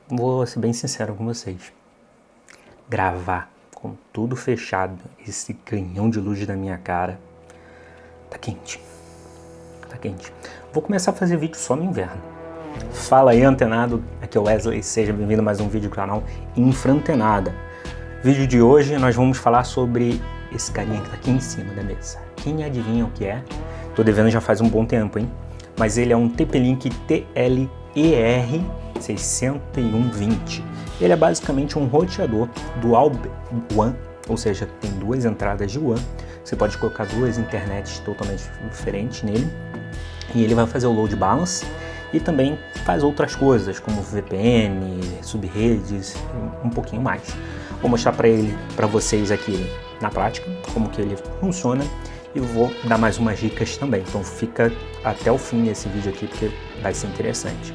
vou ser bem sincero com vocês. Gravar com tudo fechado, esse canhão de luz na minha cara, tá quente. Tá quente. Vou começar a fazer vídeo só no inverno. Fala aí, antenado, aqui é o Wesley, seja bem-vindo a mais um vídeo do canal Infrantenada. Vídeo de hoje nós vamos falar sobre esse carinha que tá aqui em cima da mesa. Quem adivinha o que é? Tô devendo já faz um bom tempo, hein? Mas ele é um TP-Link TLER6120. Ele é basicamente um roteador dual WAN, ou seja, tem duas entradas de WAN. Você pode colocar duas internets totalmente diferentes nele. E ele vai fazer o load balance e também faz outras coisas, como VPN, subredes, um pouquinho mais. Vou mostrar para vocês aqui na prática como que ele funciona e vou dar mais umas dicas também. Então fica até o fim desse vídeo aqui porque vai ser interessante.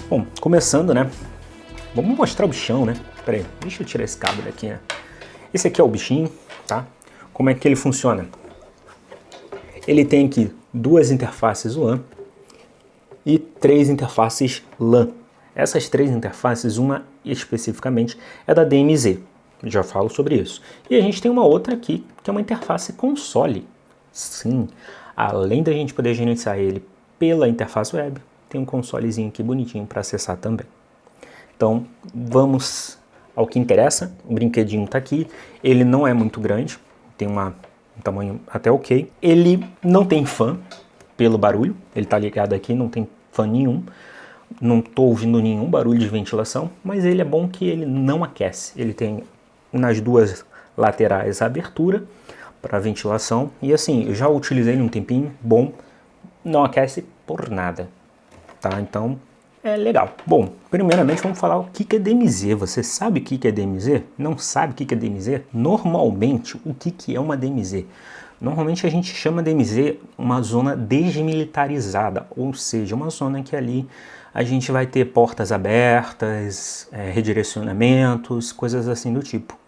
Bom, começando, né? Vamos mostrar o bichão, né? Pera aí, deixa eu tirar esse cabo daqui, né? Esse aqui é o bichinho, tá? Como é que ele funciona? Ele tem aqui duas interfaces WAN e três interfaces LAN. Essas três interfaces, uma especificamente é da DMZ, já falo sobre isso. E a gente tem uma outra aqui, que é uma interface console. Sim, além da gente poder gerenciar ele pela interface web, tem um consolezinho aqui bonitinho para acessar também. Então, vamos ao que interessa. O brinquedinho está aqui, ele não é muito grande, tem um tamanho até ok. Ele não tem fã pelo barulho, ele está ligado aqui, não tem fã nenhum. Não estou ouvindo nenhum barulho de ventilação, mas ele é bom que ele não aquece. Ele tem nas duas laterais a abertura para ventilação. E assim, eu já utilizei ele um tempinho, bom, não aquece por nada. Tá? Então, é legal. Bom, primeiramente vamos falar o que é DMZ. Você sabe o que é DMZ? Não sabe o que é DMZ? Normalmente, o que é uma DMZ? Normalmente a gente chama DMZ uma zona desmilitarizada, ou seja, uma zona que ali a gente vai ter portas abertas, redirecionamentos, coisas assim do tipo.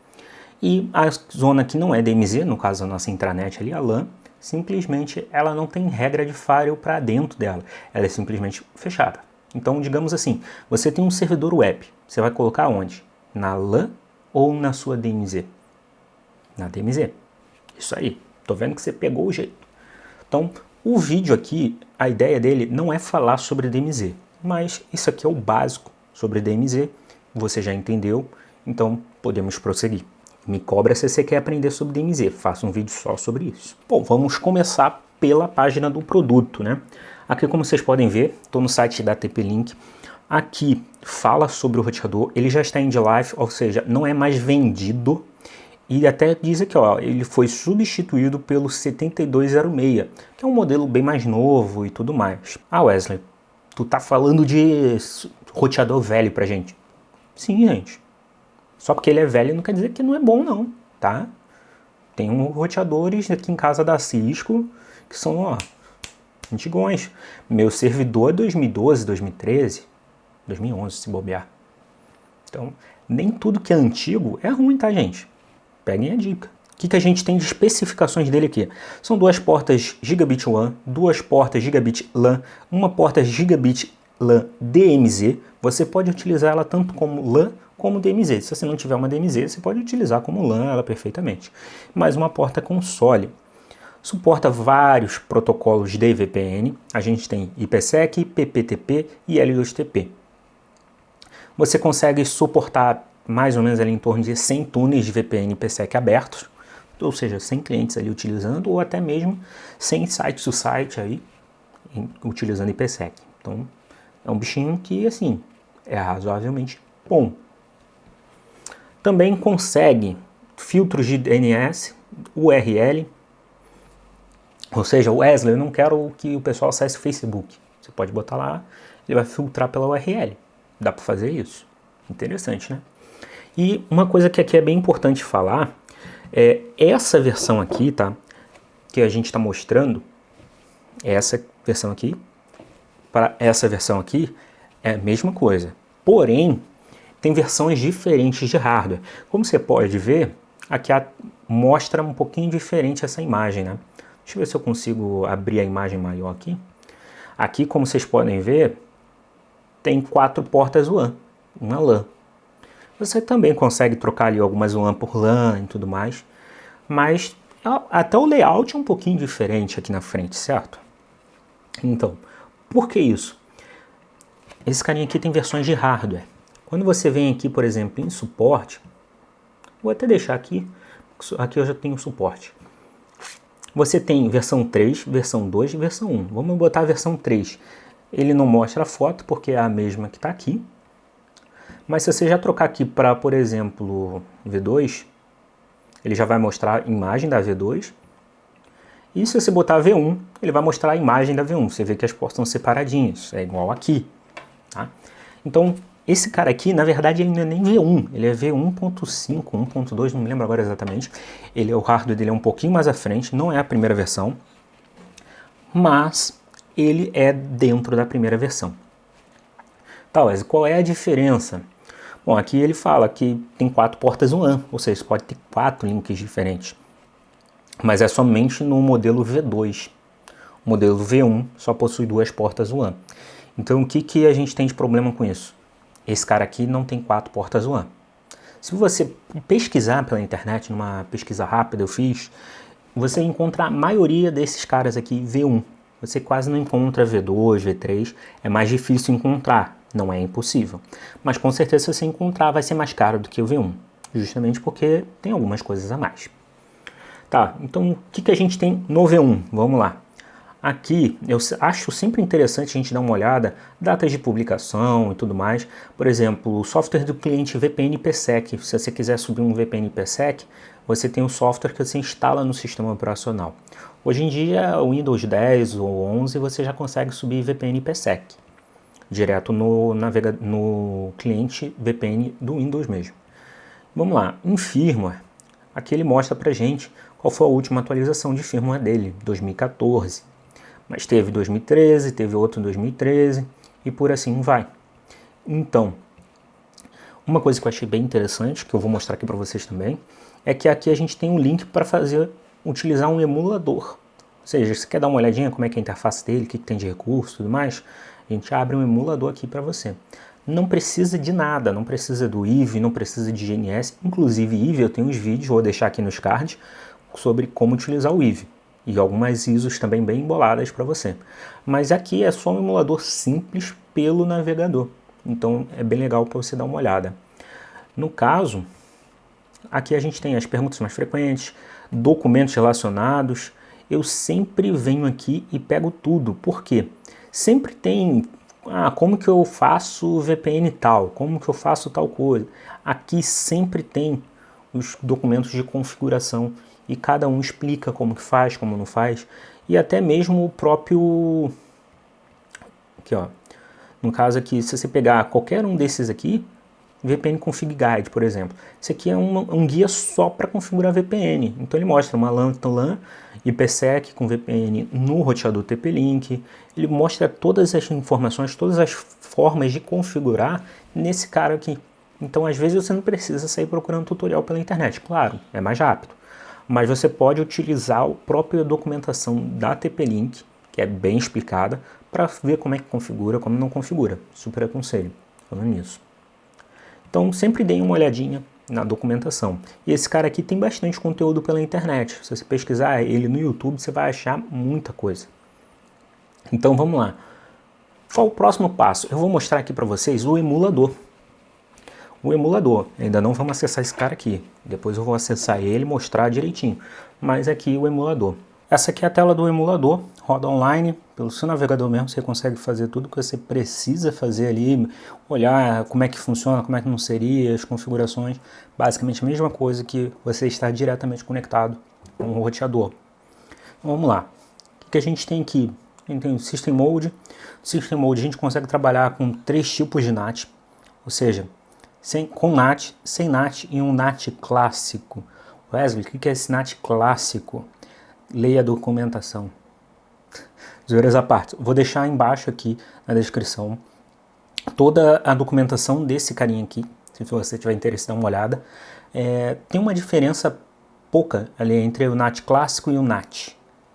E a zona que não é DMZ, no caso a nossa intranet ali, a LAN, simplesmente ela não tem regra de firewall para dentro dela, ela é simplesmente fechada. Então, digamos assim, você tem um servidor web, você vai colocar onde? Na LAN ou na sua DMZ? Na DMZ. Isso aí, tô vendo que você pegou o jeito. Então, o vídeo aqui, a ideia dele não é falar sobre DMZ, mas isso aqui é o básico sobre DMZ, você já entendeu, então podemos prosseguir. Me cobra se você quer aprender sobre DMZ, faça um vídeo só sobre isso. Bom, vamos começar pela página do produto, né? Aqui, como vocês podem ver, estou no site da TP-Link. Aqui fala sobre o roteador, ele já está end life, ou seja, não é mais vendido. E até diz aqui, ó, ele foi substituído pelo 7206, que é um modelo bem mais novo e tudo mais. Ah, Wesley, tu tá falando de roteador velho pra gente. Sim, gente. Só porque ele é velho não quer dizer que não é bom, não, tá? Tem roteadores aqui em casa da Cisco que são, ó, antigões. Meu servidor é 2012, 2013, 2011, se bobear. Então, nem tudo que é antigo é ruim, tá, gente? Peguem a dica. O que a gente tem de especificações dele aqui? São duas portas Gigabit WAN, duas portas Gigabit LAN, uma porta Gigabit LAN DMZ. Você pode utilizar ela tanto como LAN como DMZ. Se você não tiver uma DMZ, você pode utilizar como LAN ela perfeitamente. Mais uma porta console. Suporta vários protocolos de VPN. A gente tem IPsec, PPTP e L2TP. Você consegue suportar mais ou menos ali em torno de 100 túneis de VPN IPsec abertos, ou seja, 100 clientes ali utilizando, ou até mesmo 100 sites to site aí, utilizando IPsec. Então, é um bichinho que, assim, é razoavelmente bom. Também consegue filtros de DNS, URL, ou seja, Wesley, eu não quero que o pessoal acesse o Facebook. Você pode botar lá, ele vai filtrar pela URL. Dá para fazer isso? Interessante, né? E uma coisa que aqui é bem importante falar, é essa versão aqui, tá? Que a gente está mostrando, essa versão aqui, para essa versão aqui, é a mesma coisa. Porém, tem versões diferentes de hardware. Como você pode ver, aqui mostra um pouquinho diferente essa imagem, né? Deixa eu ver se eu consigo abrir a imagem maior aqui. Aqui, como vocês podem ver, tem 4 portas WAN, uma LAN. Você também consegue trocar ali algumas WAN por LAN e tudo mais, mas até o layout é um pouquinho diferente aqui na frente, certo? Então, por que isso? Esse carinha aqui tem versões de hardware. Quando você vem aqui, por exemplo, em suporte, vou até deixar aqui eu já tenho suporte. Você tem versão 3, versão 2 e versão 1. Vamos botar a versão 3. Ele não mostra a foto porque é a mesma que está aqui. Mas se você já trocar aqui para, por exemplo, V2, ele já vai mostrar a imagem da V2. E se você botar V1, ele vai mostrar a imagem da V1. Você vê que as portas estão separadinhas, é igual aqui. Tá? Então, esse cara aqui, na verdade, ele não é nem V1, ele é V1.5, 1.2, não me lembro agora exatamente. O hardware dele é um pouquinho mais à frente, não é a primeira versão, mas ele é dentro da primeira versão. Tá, mas qual é a diferença? Bom, aqui ele fala que tem 4 portas WAN, ou seja, pode ter 4 links diferentes. Mas é somente no modelo V2. O modelo V1 só possui 2 portas WAN. Então, o que a gente tem de problema com isso? Esse cara aqui não tem 4 portas WAN. Se você pesquisar pela internet, numa pesquisa rápida eu fiz, você encontra a maioria desses caras aqui V1. Você quase não encontra V2, V3, é mais difícil encontrar, não é impossível. Mas com certeza se você encontrar vai ser mais caro do que o V1, justamente porque tem algumas coisas a mais. Tá, então o que a gente tem no V1? Vamos lá. Aqui eu acho sempre interessante a gente dar uma olhada, datas de publicação e tudo mais. Por exemplo, o software do cliente VPN PSEC. Se você quiser subir um VPN PSEC, você tem o software que você instala no sistema operacional. Hoje em dia, o Windows 10 ou 11, você já consegue subir VPN PSEC, direto no cliente VPN do Windows mesmo. Vamos lá, em firmware, aqui ele mostra pra gente qual foi a última atualização de firmware dele, 2014. Mas teve 2013, teve outro em 2013 e por assim vai. Então, uma coisa que eu achei bem interessante, que eu vou mostrar aqui para vocês também, é que aqui a gente tem um link para utilizar um emulador. Ou seja, se você quer dar uma olhadinha como é que é a interface dele, o que tem de recurso e tudo mais, a gente abre um emulador aqui para você. Não precisa de nada, não precisa do IVE, não precisa de GNS, inclusive IVE eu tenho uns vídeos, vou deixar aqui nos cards, sobre como utilizar o IVE. E algumas ISOs também bem emboladas para você. Mas aqui é só um emulador simples pelo navegador. Então é bem legal para você dar uma olhada. No caso, aqui a gente tem as perguntas mais frequentes, documentos relacionados. Eu sempre venho aqui e pego tudo. Por quê? Sempre tem, como que eu faço VPN tal? Como que eu faço tal coisa? Aqui sempre tem os documentos de configuração e cada um explica como que faz, como não faz, e até mesmo o próprio, aqui ó, no caso aqui, se você pegar qualquer um desses aqui, VPN Config Guide, por exemplo, esse aqui é um guia só para configurar VPN, então ele mostra uma LAN IPsec com VPN no roteador TP-Link, ele mostra todas as informações, todas as formas de configurar nesse cara aqui. Então às vezes você não precisa sair procurando tutorial pela internet, claro, é mais rápido. Mas você pode utilizar a própria documentação da TP-Link, que é bem explicada, para ver como é que configura, como não configura. Super aconselho, falando nisso. Então sempre deem uma olhadinha na documentação. E esse cara aqui tem bastante conteúdo pela internet. Se você pesquisar ele no YouTube, você vai achar muita coisa. Então vamos lá. Qual o próximo passo? Eu vou mostrar aqui para vocês o emulador. O emulador, ainda não vamos acessar esse cara aqui, depois eu vou acessar ele e mostrar direitinho, mas aqui o emulador. Essa aqui é a tela do emulador, roda online, pelo seu navegador mesmo, você consegue fazer tudo que você precisa fazer ali, olhar como é que funciona, como é que não seria, as configurações, basicamente a mesma coisa que você está diretamente conectado com o roteador. Então, vamos lá, o que a gente tem aqui? A gente tem o System Mode. No System Mode a gente consegue trabalhar com 3 tipos de NAT, ou seja, com NAT, sem NAT e um NAT clássico. Wesley, o que é esse NAT clássico? Leia a documentação. Zoeiras à parte. Vou deixar embaixo aqui na descrição toda a documentação desse carinha aqui. Se você tiver interesse, dá uma olhada. Tem uma diferença pouca ali entre o NAT clássico e o NAT.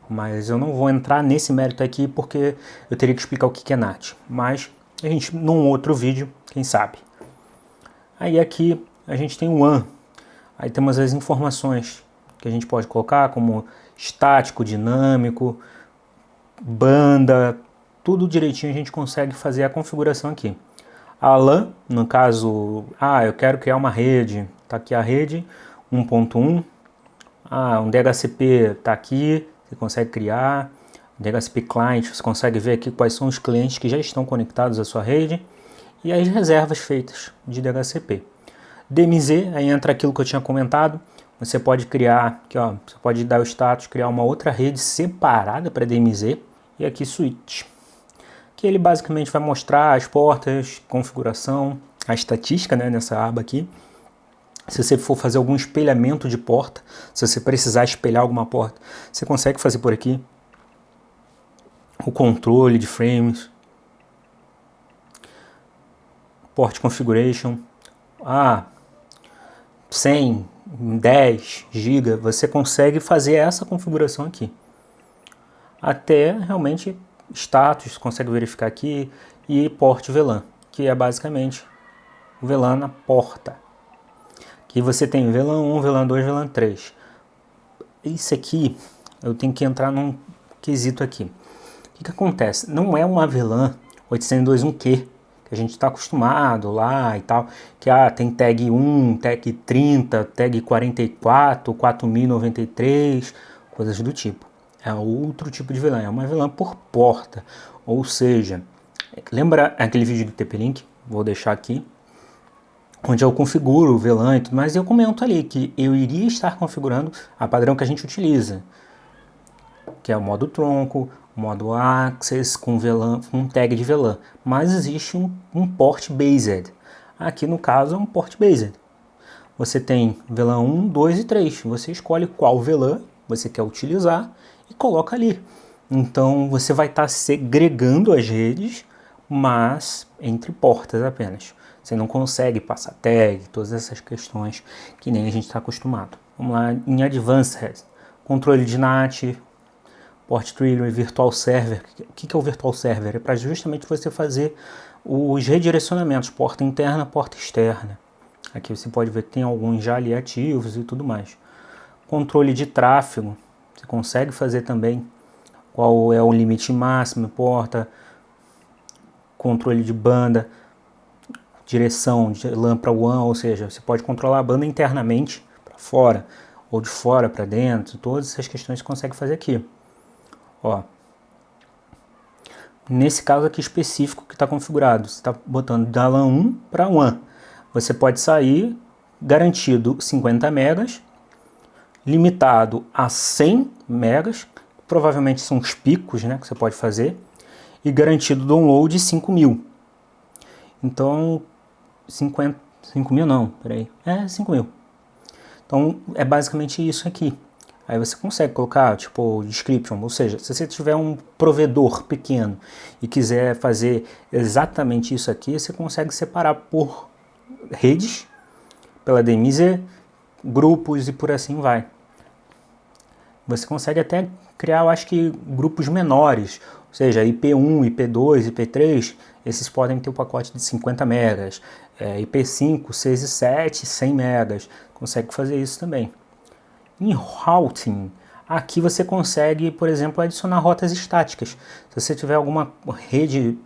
Mas eu não vou entrar nesse mérito aqui porque eu teria que explicar o que é NAT. Mas A gente, num outro vídeo, quem sabe. Aí aqui a gente tem o WAN. Aí temos as informações que a gente pode colocar, como estático, dinâmico, banda, tudo direitinho a gente consegue fazer a configuração aqui. A LAN, no caso, eu quero criar uma rede, tá aqui a rede 1.1, um DHCP tá aqui, você consegue criar, DHCP Client, você consegue ver aqui quais são os clientes que já estão conectados à sua rede e as reservas feitas de DHCP. DMZ, aí entra aquilo que eu tinha comentado, você pode criar, aqui ó, você pode dar o status, criar uma outra rede separada para DMZ, e aqui switch, que ele basicamente vai mostrar as portas, configuração, a estatística, né, nessa aba aqui. Se você for fazer algum espelhamento de porta, se você precisar espelhar alguma porta, você consegue fazer por aqui. O controle de frames, port configuration, 100, 10 GB, você consegue fazer essa configuração aqui. Até realmente status, consegue verificar aqui, e port VLAN, que é basicamente o VLAN na porta. Aqui você tem VLAN 1, VLAN 2, VLAN 3. Isso aqui, eu tenho que entrar num quesito aqui. O que acontece? Não é uma VLAN 802.1Q, que a gente está acostumado lá e tal, que tem tag 1, tag 30, tag 44, 4093, coisas do tipo. É outro tipo de VLAN, é uma VLAN por porta, ou seja, lembra aquele vídeo do TP-Link? Vou deixar aqui, onde eu configuro o VLAN e tudo mais, e eu comento ali que eu iria estar configurando a padrão que a gente utiliza, que é o modo tronco, o modo access com VLAN, um tag de VLAN, mas existe um port based. Aqui no caso é um port based. Você tem VLAN 1, 2 e 3. Você escolhe qual VLAN você quer utilizar e coloca ali. Então você vai estar segregando as redes, mas entre portas apenas. Você não consegue passar tag, todas essas questões que nem a gente está acostumado. Vamos lá em Advanced, controle de NAT, Port Trigger, Virtual Server. O que é o Virtual Server? É para justamente você fazer os redirecionamentos, porta interna, porta externa. Aqui você pode ver que tem alguns já ali ativos e tudo mais. Controle de tráfego, você consegue fazer também qual é o limite máximo, porta, controle de banda, direção de LAN para WAN, ou seja, você pode controlar a banda internamente para fora, ou de fora para dentro, todas essas questões você consegue fazer aqui. Ó, nesse caso aqui específico que está configurado, você está botando da LAN 1 para WAN. Você pode sair garantido 50 megas, limitado a 100 megas, provavelmente são os picos, né, que você pode fazer, e garantido download 5.000. Então, 5.000 não, peraí, 5.000. Então, é basicamente isso aqui. Aí você consegue colocar, tipo, description, ou seja, se você tiver um provedor pequeno e quiser fazer exatamente isso aqui, você consegue separar por redes, pela DMZ, grupos e por assim vai. Você consegue até criar, eu acho que, grupos menores, ou seja, IP1, IP2, IP3, esses podem ter o pacote de 50 megas, IP5, 6 e 7, 100 megas, consegue fazer isso também. Em routing, aqui você consegue, por exemplo, adicionar rotas estáticas. Se você tiver alguma rede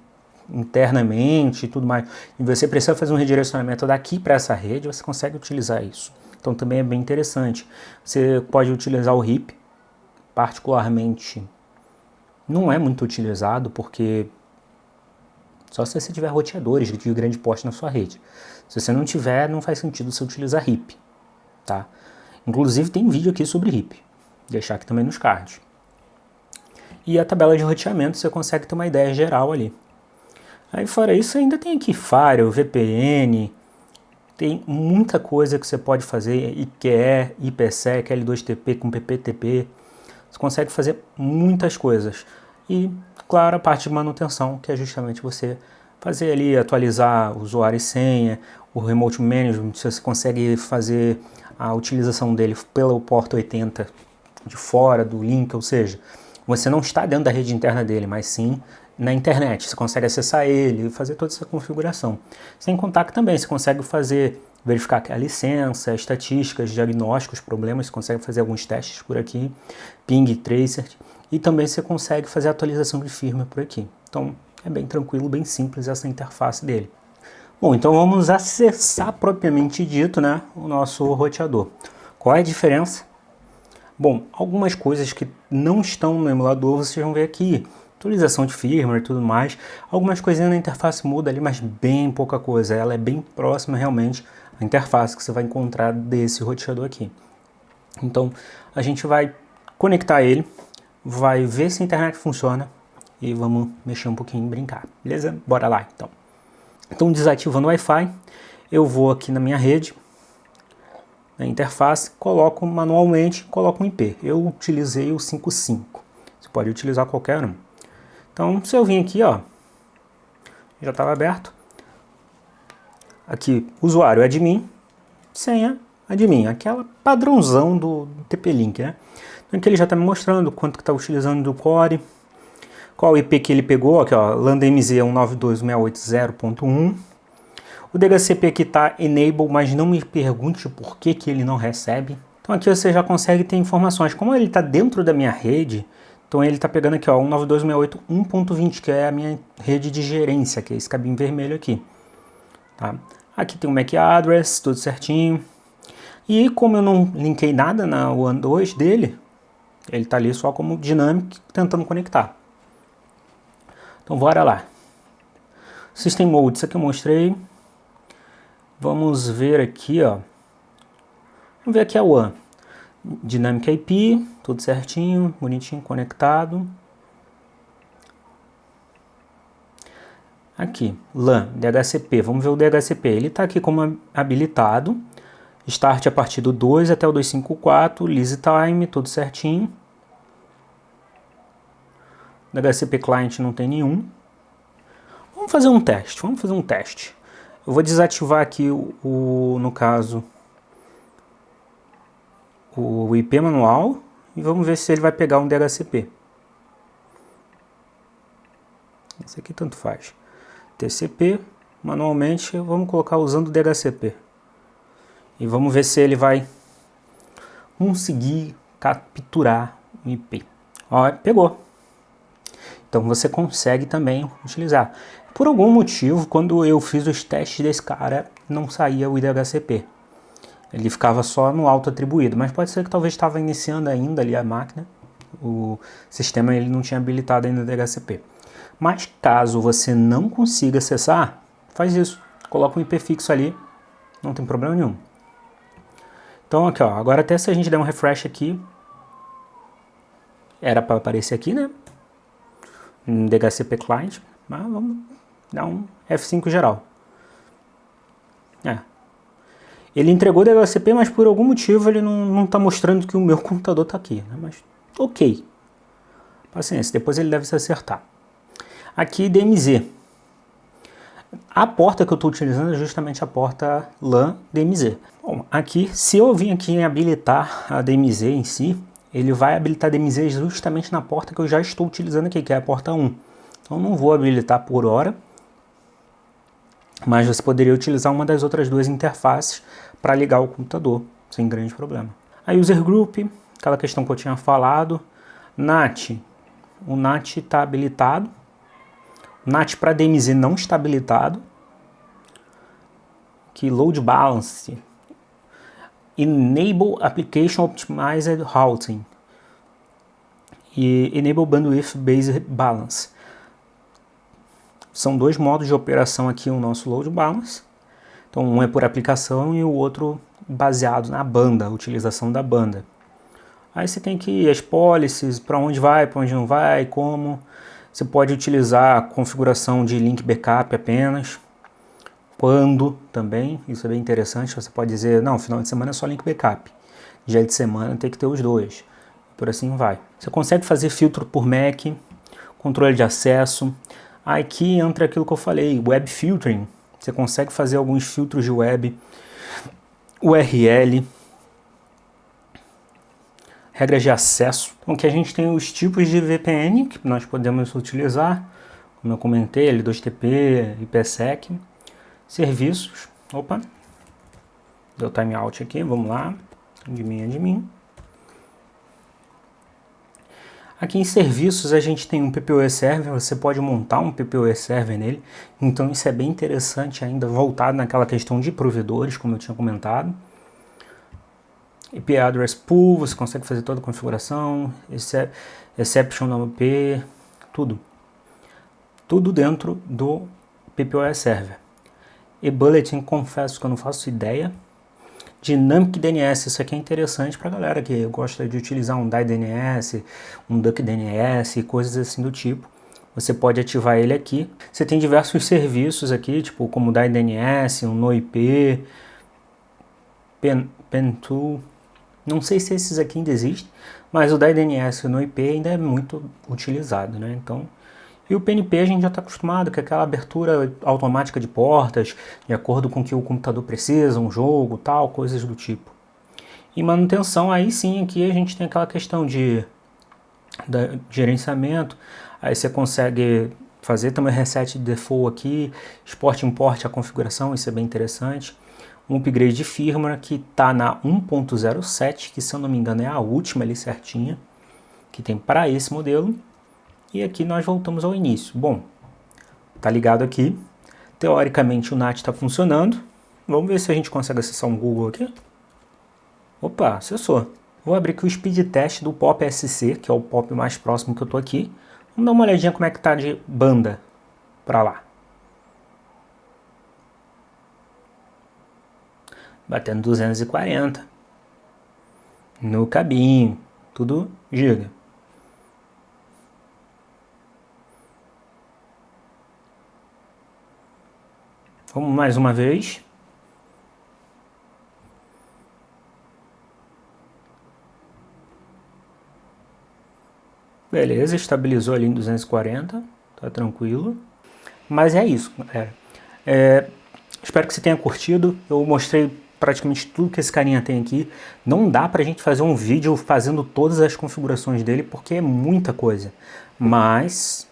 internamente e tudo mais, e você precisa fazer um redirecionamento daqui para essa rede, você consegue utilizar isso. Então também é bem interessante. Você pode utilizar o RIP, particularmente não é muito utilizado, porque só se você tiver roteadores de grande porte na sua rede. Se você não tiver, não faz sentido você utilizar RIP, tá? Inclusive tem vídeo aqui sobre RIP, deixar aqui também nos cards. E a tabela de roteamento você consegue ter uma ideia geral ali. Aí fora isso ainda tem aqui Firewall, VPN, tem muita coisa que você pode fazer, IQE, IPsec, L2TP com PPTP, você consegue fazer muitas coisas. E claro, a parte de manutenção, que é justamente você fazer ali, atualizar usuário e senha, o Remote Management, você consegue fazer a utilização dele pela porta 80 de fora do link, ou seja, você não está dentro da rede interna dele, mas sim na internet, você consegue acessar ele, fazer toda essa configuração. Sem contar que também você consegue verificar a licença, estatísticas, diagnósticos, problemas, você consegue fazer alguns testes por aqui, ping, tracer, e também você consegue fazer atualização de firmware por aqui. Então é bem tranquilo, bem simples essa interface dele. Bom, então vamos acessar propriamente dito, né, o nosso roteador. Qual é a diferença? Bom, algumas coisas que não estão no emulador vocês vão ver aqui. Atualização de firmware e tudo mais. Algumas coisinhas na interface muda ali, mas bem pouca coisa. Ela é bem próxima realmente à interface que você vai encontrar desse roteador aqui. Então a gente vai conectar ele, vai ver se a internet funciona e vamos mexer um pouquinho e brincar. Beleza? Bora lá então. Então desativando o Wi-Fi, eu vou aqui na minha rede, na interface, coloco manualmente, coloco um IP. Eu utilizei o 55. Você pode utilizar qualquer um. Então, se eu vim aqui, ó, já estava aberto. Aqui, usuário admin, senha admin, aquela padrãozão do TP-Link, né? Então aqui ele já está me mostrando quanto que está utilizando do core, qual o IP que ele pegou, aqui ó, LAN-DMZ 192.168.0.1. O DHCP aqui está enable, mas não me pergunte por que ele não recebe. Então aqui você já consegue ter informações. Como ele está dentro da minha rede, então ele está pegando aqui ó, 192.168.1.20, que é a minha rede de gerência, que é esse cabinho vermelho aqui. Tá? Aqui tem o MAC address, tudo certinho. E como eu não linkei nada na WAN 2 dele, ele está ali só como Dynamic, tentando conectar. Então bora lá. System Mode, isso aqui eu mostrei. Vamos ver aqui, ó. Vamos ver aqui a WAN. Dynamic IP, tudo certinho, bonitinho, conectado. Aqui, LAN, DHCP, vamos ver o DHCP. Ele está aqui como habilitado. Start a partir do 2 até o 254, Lease Time, tudo certinho. DHCP Client não tem nenhum. Vamos fazer um teste, Eu vou desativar aqui no caso, o IP manual e vamos ver se ele vai pegar um DHCP. Esse aqui tanto faz. TCP, manualmente, vamos colocar usando o DHCP. E vamos ver se ele vai conseguir capturar o IP. Ó, pegou. Então você consegue também utilizar. Por algum motivo, quando eu fiz os testes desse cara, não saía o DHCP. Ele ficava só no auto atribuído, mas pode ser que talvez estava iniciando ainda ali a máquina. O sistema ele não tinha habilitado ainda o DHCP. Mas caso você não consiga acessar, faz isso. Coloca um IP fixo ali, não tem problema nenhum. Então aqui ó, agora até se a gente der um refresh aqui, era para aparecer aqui, né? Um DHCP Client, mas vamos dar um F5 geral. Ele entregou o DHCP, mas por algum motivo ele não está mostrando que o meu computador está aqui, né? Mas ok, paciência, depois ele deve se acertar. Aqui DMZ. A porta que eu estou utilizando é justamente a porta LAN DMZ. Bom, aqui, se eu vim aqui em habilitar a DMZ em si, ele vai habilitar a DMZ justamente na porta que eu já estou utilizando aqui, que é a porta 1. Então não vou habilitar por hora, mas você poderia utilizar uma das outras duas interfaces para ligar o computador, sem grande problema. A User Group, aquela questão que eu tinha falado. NAT, o NAT está habilitado. O NAT para DMZ não está habilitado. Aqui, Load Balance. Enable Application Optimized Routing. E Enable Bandwidth Based Balance. São dois modos de operação aqui o nosso Load Balance. Então um é por aplicação e o outro baseado na banda, a utilização da banda. Aí você tem que as policies, para onde vai, para onde não vai, como. Você pode utilizar a configuração de link backup apenas. Quando também, isso é bem interessante, você pode dizer, não, final de semana é só link backup. Dia de semana tem que ter os dois. Por assim vai. Você consegue fazer filtro por MAC, controle de acesso. Aqui entra aquilo que eu falei, web filtering. Você consegue fazer alguns filtros de web, URL, regras de acesso. Então aqui a gente tem os tipos de VPN que nós podemos utilizar, como eu comentei, L2TP, IPsec, serviços, opa, deu timeout aqui, vamos lá, admin. Aqui em serviços a gente tem um PPoE Server, você pode montar um PPoE Server nele, então isso é bem interessante ainda, voltado naquela questão de provedores, como eu tinha comentado. IP Address Pool, você consegue fazer toda a configuração, Exception IP, tudo. Tudo dentro do PPoE Server. E Bulletin, confesso que eu não faço ideia. Dynamic DNS, isso aqui é interessante para galera que gosta de utilizar um DNS, um Duck DNS, coisas assim do tipo. Você pode ativar ele aqui. Você tem diversos serviços aqui, tipo como DNS, um NoIP, Pentool. Não sei se esses aqui ainda existem, mas o DNS e o NoIP ainda é muito utilizado, né? Então, e o PNP a gente já está acostumado, que é aquela abertura automática de portas, de acordo com o que o computador precisa, um jogo, tal, coisas do tipo. E manutenção, aí sim, aqui a gente tem aquela questão de gerenciamento, aí você consegue fazer também reset de default aqui, export e import a configuração, isso é bem interessante. Um upgrade de firmware que está na 1.07, que se eu não me engano é a última ali certinha, que tem para esse modelo. E aqui nós voltamos ao início. Bom, tá ligado aqui. Teoricamente o NAT está funcionando. Vamos ver se a gente consegue acessar um Google aqui. Opa, acessou. Vou abrir aqui o speed test do POP SC, que é o POP mais próximo que eu tô aqui. Vamos dar uma olhadinha como é que tá de banda para lá. Batendo 240. No cabinho. Tudo giga. Vamos mais uma vez. Beleza, estabilizou ali em 240. Tá tranquilo. Mas é isso, galera. Espero que você tenha curtido. Eu mostrei praticamente tudo que esse carinha tem aqui. Não dá pra gente fazer um vídeo fazendo todas as configurações dele, porque é muita coisa. Mas,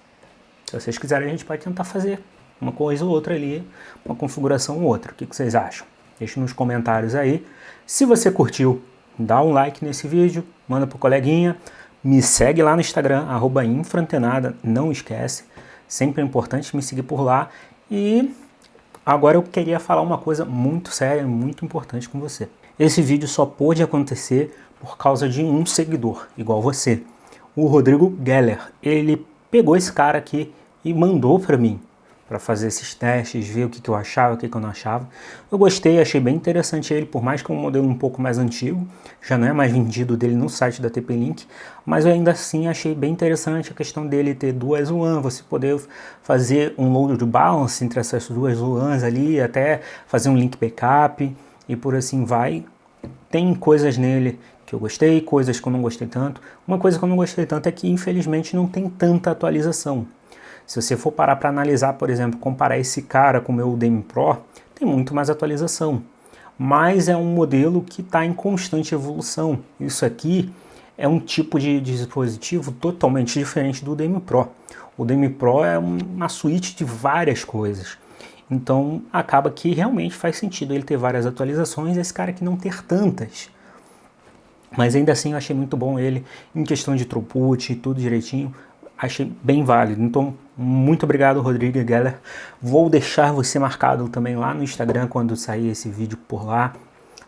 se vocês quiserem, a gente pode tentar fazer uma coisa ou outra ali, uma configuração ou outra. O que vocês acham? Deixe nos comentários aí. Se você curtiu, dá um like nesse vídeo, manda pro coleguinha. Me segue lá no Instagram, @infraantenada, não esquece. Sempre é importante me seguir por lá. E agora eu queria falar uma coisa muito séria, muito importante com você. Esse vídeo só pôde acontecer por causa de um seguidor, igual você. O Rodrigo Geller. Ele pegou esse cara aqui e mandou para mim, para fazer esses testes, ver o que eu achava, o que eu não achava. Eu gostei, achei bem interessante ele, por mais que é um modelo um pouco mais antigo, já não é mais vendido dele no site da TP-Link, mas eu ainda assim achei bem interessante a questão dele ter duas WAN, você poder fazer um load balance entre essas duas WANs ali, até fazer um link backup e por assim vai. Tem coisas nele que eu gostei, coisas que eu não gostei tanto. Uma coisa que eu não gostei tanto é que infelizmente não tem tanta atualização. Se você for parar para analisar, por exemplo, comparar esse cara com o meu Udemy Pro, tem muito mais atualização. Mas é um modelo que está em constante evolução. Isso aqui é um tipo de dispositivo totalmente diferente do Udemy Pro. O Udemy Pro é uma suíte de várias coisas. Então acaba que realmente faz sentido ele ter várias atualizações e esse cara aqui não ter tantas. Mas ainda assim eu achei muito bom ele em questão de throughput, tudo direitinho. Achei bem válido. Então, muito obrigado, Rodrigo Geller. Vou deixar você marcado também lá no Instagram quando sair esse vídeo por lá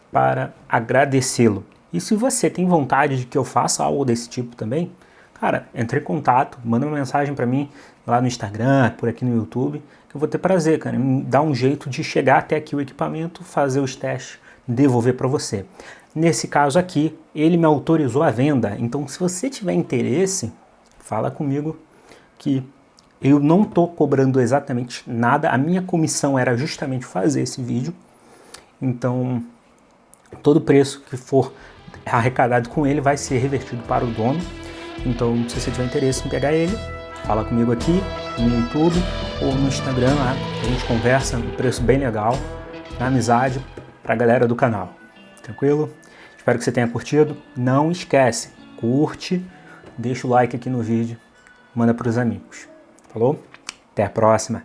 para agradecê-lo. E se você tem vontade de que eu faça algo desse tipo também, cara, entre em contato, manda uma mensagem para mim lá no Instagram, por aqui no YouTube, que eu vou ter prazer, cara, em dar um jeito de chegar até aqui o equipamento, fazer os testes, devolver para você. Nesse caso aqui, ele me autorizou a venda, então se você tiver interesse, fala comigo que eu não estou cobrando exatamente nada, a minha comissão era justamente fazer esse vídeo, então todo preço que for arrecadado com ele vai ser revertido para o dono. Então se você tiver interesse em pegar ele, fala comigo aqui no YouTube ou no Instagram, lá, a gente conversa, um preço bem legal, na amizade, para a galera do canal, tranquilo? Espero que você tenha curtido, não esquece, curte, deixa o like aqui no vídeo, manda para os amigos. Falou? Até a próxima.